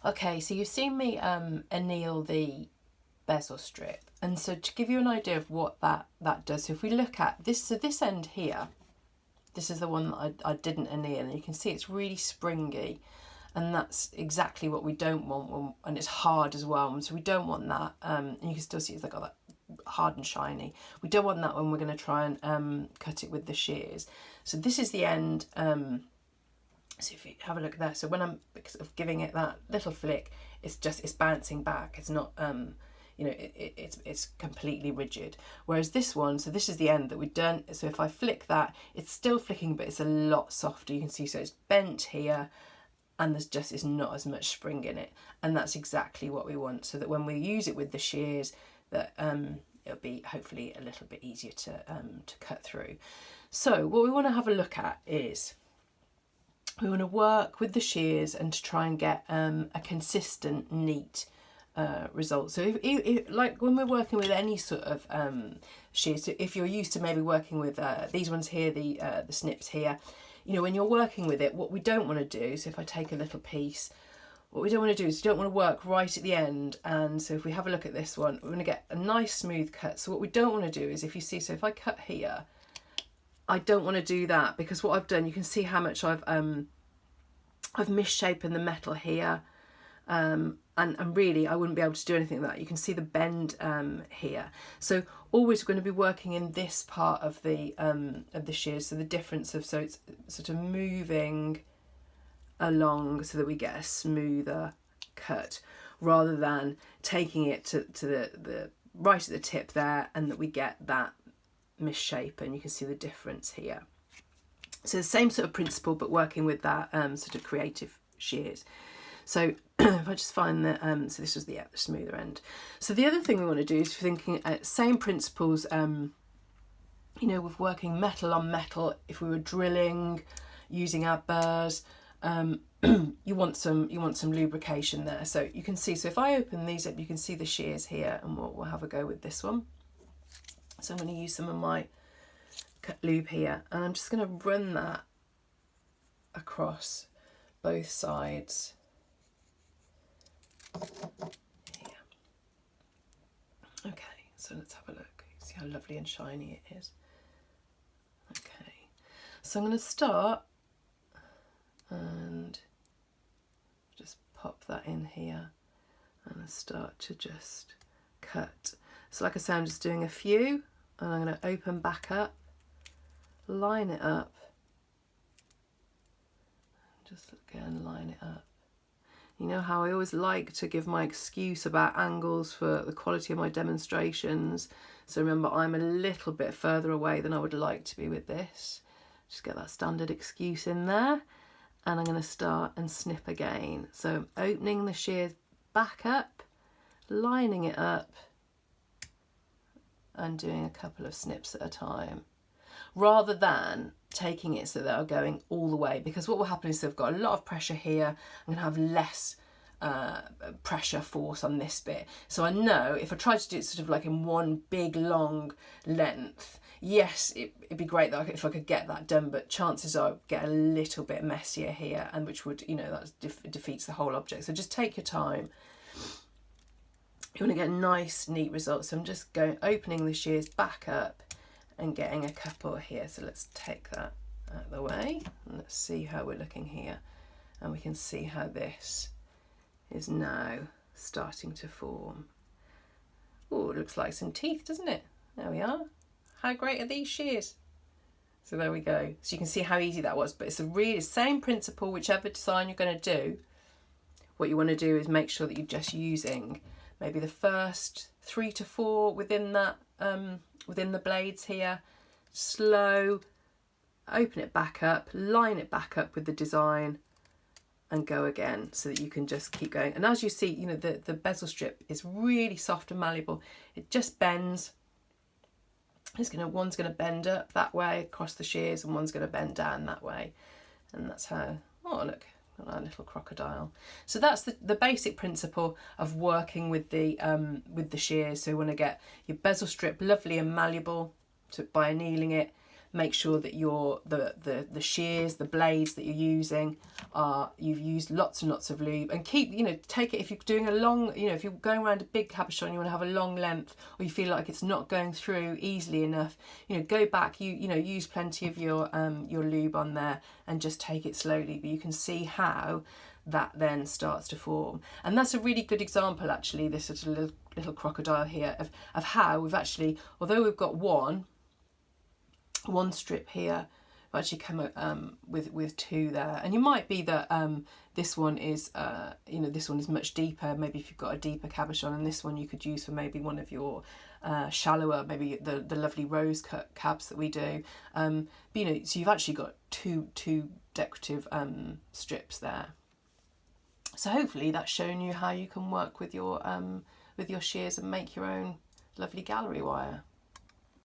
Okay, so you've seen me anneal the bezel strip, and so to give you an idea of what that does, so if we look at this, so this end here, this is the one that I didn't anneal, and you can see it's really springy, and that's exactly what we don't want, and it's hard as well, and so we don't want that, and you can still see it's like got that hard and shiny. We don't want that when we're going to try and cut it with the shears. So this is the end. So if you have a look there, so when I'm giving it that little flick, it's bouncing back. It's not, you know, it's completely rigid. Whereas this one, so this is the end that we've done. So if I flick that, it's still flicking, but it's a lot softer. You can see, so it's bent here, and is not as much spring in it. And that's exactly what we want, so that when we use it with the shears, that it'll be hopefully a little bit easier to cut through. So what we want to have a look at is, we want to work with the shears and to try and get a consistent, neat result. So if like when we're working with any sort of shears, so if you're used to maybe working with these ones here, the snips here, you know, when you're working with it, what we don't want to do, so if I take a little piece, what we don't want to do is we don't want to work right at the end. And so if we have a look at this one, we're going to get a nice smooth cut. So what we don't want to do is, if you see, so if I cut here, I don't want to do that, because what I've done, you can see how much I've misshapen the metal here, and really I wouldn't be able to do anything with that. You can see the bend here. So always we're going to be working in this part of the shears. So the difference of, so it's sort of moving along so that we get a smoother cut, rather than taking it to the right at the tip there, and that we get that misshapen. You can see the difference here. So the same sort of principle, but working with that sort of creative shears. So if I just find that, so this was the smoother end. So the other thing we want to do is thinking same principles, you know, with working metal on metal. If we were drilling, using our burrs, you want some lubrication there. So you can see, so if I open these up, you can see the shears here, and we'll have a go with this one. So I'm going to use some of my cut lube here, and I'm just going to run that across both sides here. Okay, so let's have a look. See how lovely and shiny it is. Okay, so I'm going to start and just pop that in here and start to just cut. So like I say, I'm just doing a few, and I'm going to open back up, line it up, just again line it up. You know how I always like to give my excuse about angles for the quality of my demonstrations. So remember, I'm a little bit further away than I would like to be with this. Just get that standard excuse in there, and I'm going to start and snip again. So I'm opening the shears back up, lining it up, and doing a couple of snips at a time, rather than taking it so that they're going all the way, because what will happen is they've got a lot of pressure here. I'm going to have less pressure force on this bit. So I know if I try to do it sort of like in one big long length, yes, it'd be great that if I could get that done, but chances are I'd get a little bit messier here, and which would, you know, that defeats the whole object. So just take your time. You want to get nice, neat results. So I'm just opening the shears back up and getting a couple here. So let's take that out of the way, and let's see how we're looking here. And we can see how this is now starting to form. Oh, it looks like some teeth, doesn't it? There we are. How great are these shears? So there we go. So you can see how easy that was, but it's a really same principle, whichever design you're going to do. What you want to do is make sure that you're just using maybe the first 3 to 4 within that, within the blades here. Slow, open it back up, line it back up with the design, and go again, so that you can just keep going. And as you see, you know, the bezel strip is really soft and malleable. It just bends. One's gonna bend up that way across the shears, and one's gonna bend down that way. And that's how, oh look, got our little crocodile. So that's the basic principle of working with the shears. So you want to get your bezel strip lovely and malleable by annealing it, make sure that the shears, the blades that you're using you've used lots and lots of lube, and keep, take it, if you're doing a long, if you're going around a big cabochon, you want to have a long length, or you feel like it's not going through easily enough, go back, use plenty of your lube on there and just take it slowly, but you can see how that then starts to form. And that's a really good example, actually, this sort of little crocodile here, of how we've actually, although we've got one strip here, we've actually come with two there. And you might be that this one is this one is much deeper, maybe if you've got a deeper cabochon, and this one you could use for maybe one of your shallower, maybe the lovely rose cut cabs that we do, but so you've actually got two decorative strips there. So hopefully that's shown you how you can work with your shears and make your own lovely gallery wire.